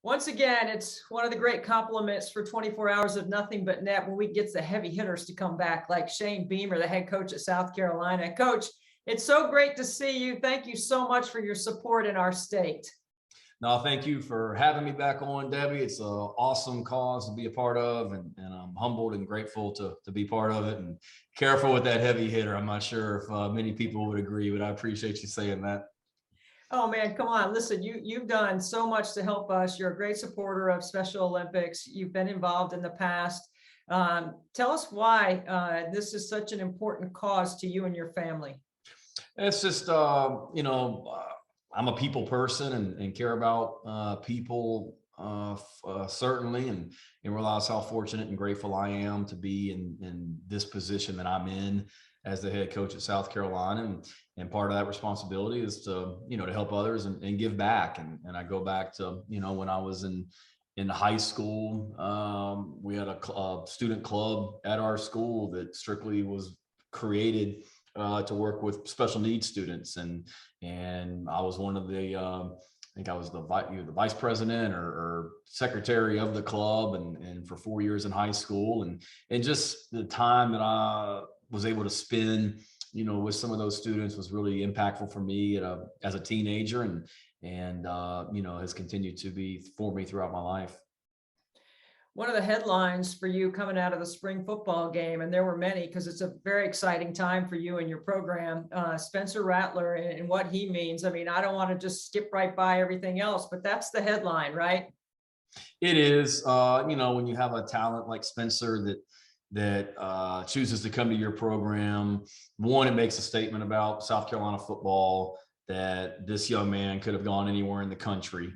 Once again, it's one of the great compliments for 24 hours of nothing but net when we get the heavy hitters to come back, like Shane Beamer, the head coach at South Carolina. Coach, it's so great to see you. Thank you so much for your support in our state. No, thank you for having me back on, Debbie. It's an awesome cause to be a part of, and I'm humbled and grateful to be part of it. And careful with that heavy hitter. I'm not sure if many people would agree, but I appreciate you saying that. Oh man, come on. Listen, you've done so much to help us. You're a great supporter of Special Olympics. You've been involved in the past. Tell us why this is such an important cause to you and your family. It's just, I'm a people person and care about people certainly, and realize how fortunate and grateful I am to be in this position that I'm in as the head coach at South Carolina. And part of that responsibility is to help others and give back. And I go back to, when I was in high school, we had a student club at our school that strictly was created to work with special needs students. And I was one of the, I think I was the vice president or secretary of the club, and for 4 years in high school, and just the time that I was able to spend, with some of those students was really impactful for me as a teenager, and has continued to be for me throughout my life. One of the headlines for you coming out of the spring football game, and there were many because it's a very exciting time for you and your program, Spencer Rattler and what he means. I mean, I don't want to just skip right by everything else, but that's the headline, right? It is, when you have a talent like Spencer that chooses to come to your program, one, it makes a statement about South Carolina football, that this young man could have gone anywhere in the country.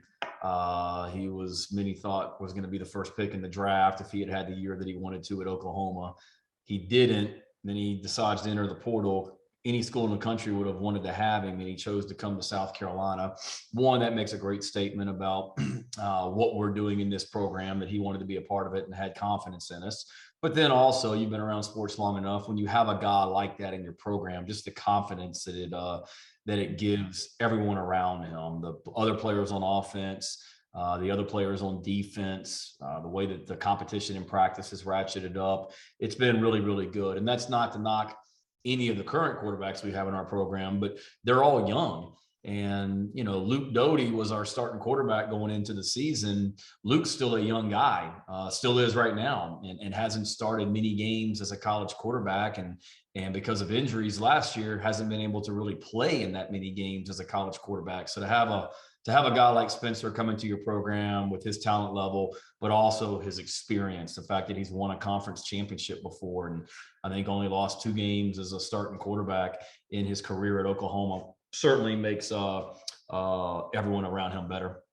Many thought was going to be the first pick in the draft if he had the year that he wanted to at Oklahoma. He didn't. Then he decides to enter the portal. Any school in the country would have wanted to have him, and he chose to come to South Carolina. One, that makes a great statement about what we're doing in this program, that he wanted to be a part of it and had confidence in us. But then also, you've been around sports long enough, when you have a guy like that in your program, just the confidence that it gives everyone around him, the other players on offense, the other players on defense, the way that the competition in practice is ratcheted up. It's been really, really good. And that's not to knock any of the current quarterbacks we have in our program, but they're all young. And, Luke Doty was our starting quarterback going into the season. Luke's still a young guy, still is right now, and hasn't started many games as a college quarterback. And because of injuries last year, hasn't been able to really play in that many games as a college quarterback. So to have a guy like Spencer come into your program with his talent level, but also his experience, the fact that he's won a conference championship before, and I think only lost 2 games as a starting quarterback in his career at Oklahoma, certainly makes everyone around him better.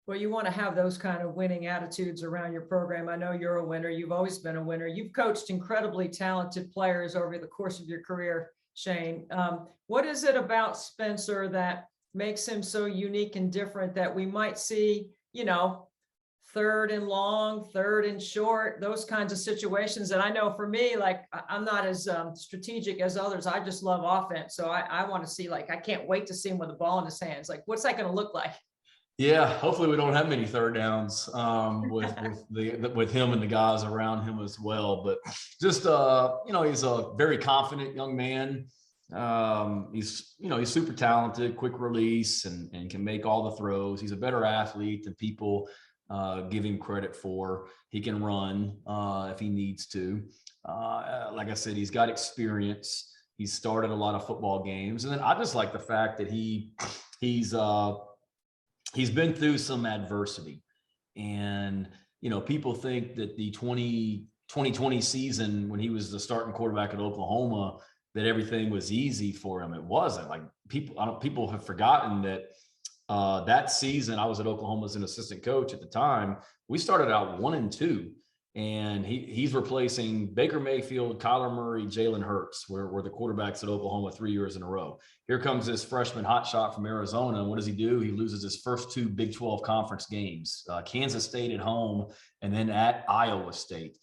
Well, you want to have those kind of winning attitudes around your program. I know you're a winner. You've always been a winner. You've coached incredibly talented players over the course of your career, Shane. What is it about Spencer that makes him so unique and different that we might see, third and long, third and short, those kinds of situations? And I know for me, like, I'm not as strategic as others. I just love offense. So I want to see, I can't wait to see him with the ball in his hands. Like, what's that going to look like? Yeah, hopefully we don't have many third downs with him and the guys around him as well. But just he's a very confident young man. He's super talented, quick release, and can make all the throws. He's a better athlete than people give him credit for. He can run if he needs to. Like I said, he's got experience. He's started a lot of football games, and then I just like the fact that he's been through some adversity. And people think that the 2020 season, when he was the starting quarterback at Oklahoma, that everything was easy for him. It wasn't. Like, people have forgotten that that season I was at Oklahoma as an assistant coach at the time. We started out 1-2, and he's replacing Baker Mayfield, Kyler Murray, Jalen Hurts, were the quarterbacks at Oklahoma 3 years in a row. Here comes this freshman hotshot from Arizona, and what does he do? He loses his first 2 Big 12 conference games, Kansas State at home, and then at Iowa State.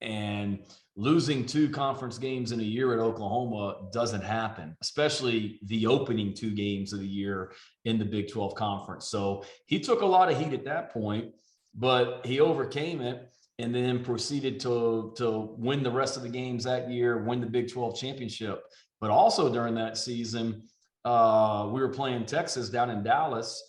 And losing 2 conference games in a year at Oklahoma doesn't happen, especially the opening 2 games of the year in the Big 12 conference. So he took a lot of heat at that point, but he overcame it and then proceeded to win the rest of the games that year, win the Big 12 championship. But also during that season, we were playing Texas down in Dallas.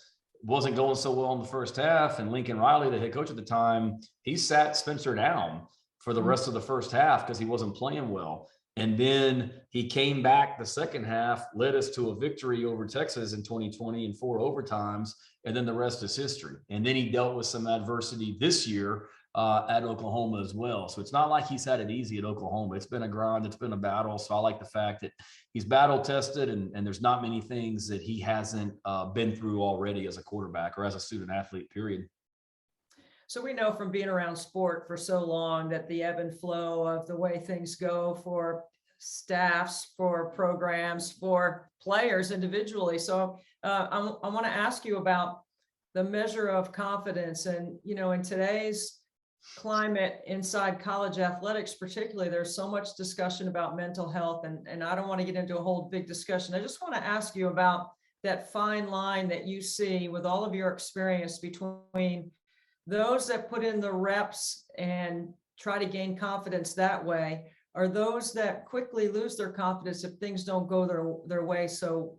Wasn't going so well in the first half, and Lincoln Riley, the head coach at the time, he sat Spencer down for the rest of the first half because he wasn't playing well. And then he came back the second half, led us to a victory over Texas in 2020 in 4 overtimes, and then the rest is history. And then he dealt with some adversity this year at Oklahoma as well. So it's not like he's had it easy at Oklahoma. It's been a grind. It's been a battle. So I like the fact that he's battle tested, and there's not many things that he hasn't been through already as a quarterback or as a student athlete, period. So we know from being around sport for so long that the ebb and flow of the way things go for staffs, for programs, for players individually. So I want to ask you about the measure of confidence. And, in today's climate inside college athletics, particularly, there's so much discussion about mental health, and I don't want to get into a whole big discussion. I just want to ask you about that fine line that you see with all of your experience between those that put in the reps and try to gain confidence that way, are those that quickly lose their confidence if things don't go their way. So,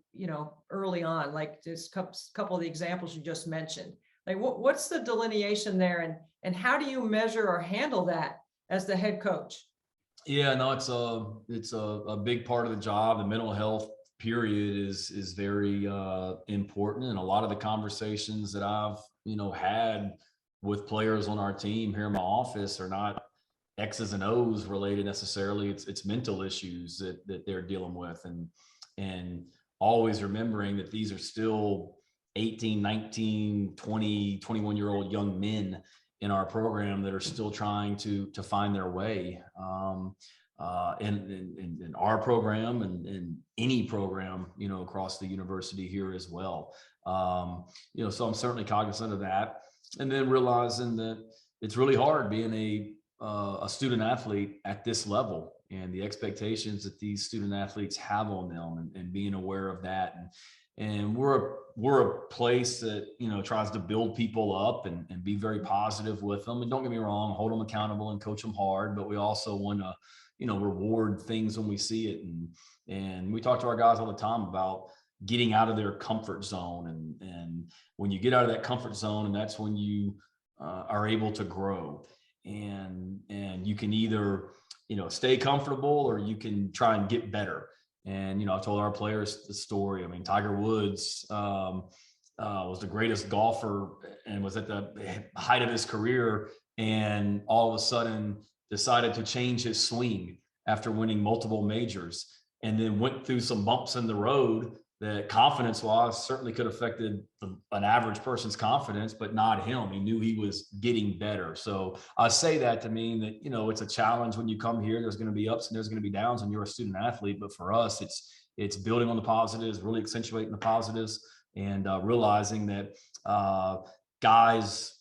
early on, like just a couple of the examples you just mentioned, like what's the delineation there, and how do you measure or handle that as the head coach? Yeah, no, it's a big part of the job. The mental health period is very important. And a lot of the conversations that I've, had with players on our team here in my office are not X's and O's related necessarily. It's mental issues that they're dealing with, and always remembering that these are still 18, 19, 20, 21-year-old young men in our program that are still trying to find their way in our program and any program, across the university here as well. So I'm certainly cognizant of that. And then realizing that it's really hard being a student athlete at this level, and the expectations that these student athletes have on them, and being aware of that. And we're a place that, tries to build people up and be very positive with them. And don't get me wrong, hold them accountable and coach them hard, but we also want to, reward things when we see it. And we talk to our guys all the time about getting out of their comfort zone. And when you get out of that comfort zone, and that's when you are able to grow. And you can either, stay comfortable, or you can try and get better. And, I told our players the story. I mean, Tiger Woods was the greatest golfer and was at the height of his career, and all of a sudden decided to change his swing after winning multiple majors, and then went through some bumps in the road that confidence-wise certainly could have affected an average person's confidence, but not him. He knew he was getting better. So I say that to mean that, it's a challenge when you come here. There's going to be ups and there's going to be downs, and you're a student athlete. But for us, it's building on the positives, really accentuating the positives, and realizing that guys,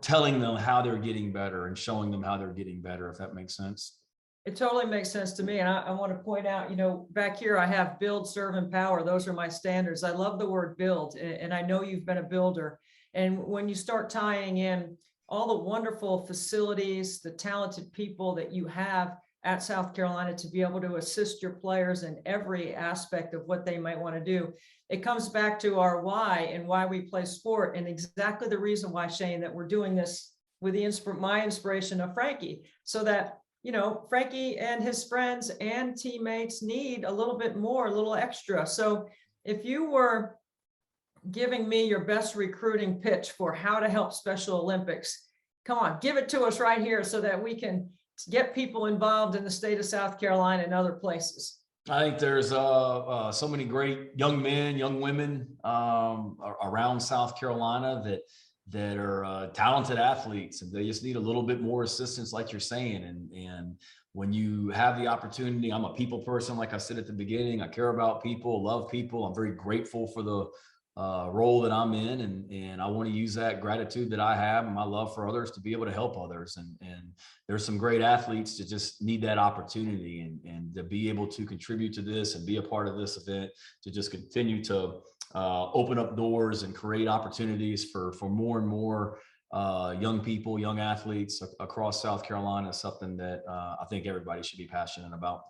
telling them how they're getting better and showing them how they're getting better, if that makes sense. It totally makes sense to me. And I want to point out, back here I have build, serve, empower. Those are my standards. I love the word build, and I know you've been a builder. And when you start tying in all the wonderful facilities, the talented people that you have at South Carolina to be able to assist your players in every aspect of what they might want to do, it comes back to our why and why we play sport, and exactly the reason why, Shane, that we're doing this with my inspiration of Frankie, so that Frankie and his friends and teammates need a little bit more, a little extra. So if you were giving me your best recruiting pitch for how to help Special Olympics, come on, give it to us right here so that we can get people involved in the state of South Carolina and other places. I think there's so many great young men, young women around South Carolina that are talented athletes, and they just need a little bit more assistance, like you're saying. And when you have the opportunity, I'm a people person, like I said at the beginning. I care about people, love people. I'm very grateful for the role that I'm in, and I want to use that gratitude that I have and my love for others to be able to help others. And there's some great athletes that just need that opportunity, and to be able to contribute to this and be a part of this event, to just continue to open up doors and create opportunities for more and more young people, young athletes across South Carolina is something that I think everybody should be passionate about.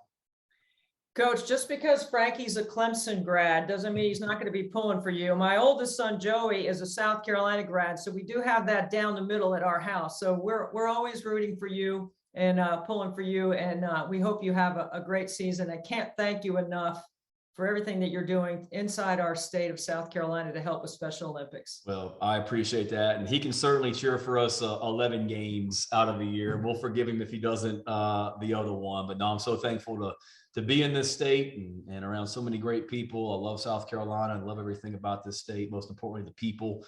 Coach, just because Frankie's a Clemson grad doesn't mean he's not going to be pulling for you. My oldest son, Joey, is a South Carolina grad, so we do have that down the middle at our house. So we're always rooting for you and pulling for you, and we hope you have a great season. I can't thank you enough for everything that you're doing inside our state of South Carolina to help with Special Olympics. Well, I appreciate that. And he can certainly cheer for us 11 games out of the year. We'll forgive him if he doesn't the other one. But no, I'm so thankful to be in this state and around so many great people. I love South Carolina. I love everything about this state. Most importantly, the people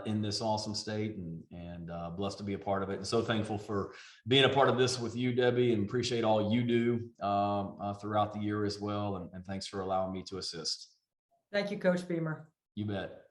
in this awesome state, and blessed to be a part of it. And so thankful for being a part of this with you, Debbie, and appreciate all you do throughout the year as well. And thanks for allowing me to assist. Thank you, Coach Beamer. You bet.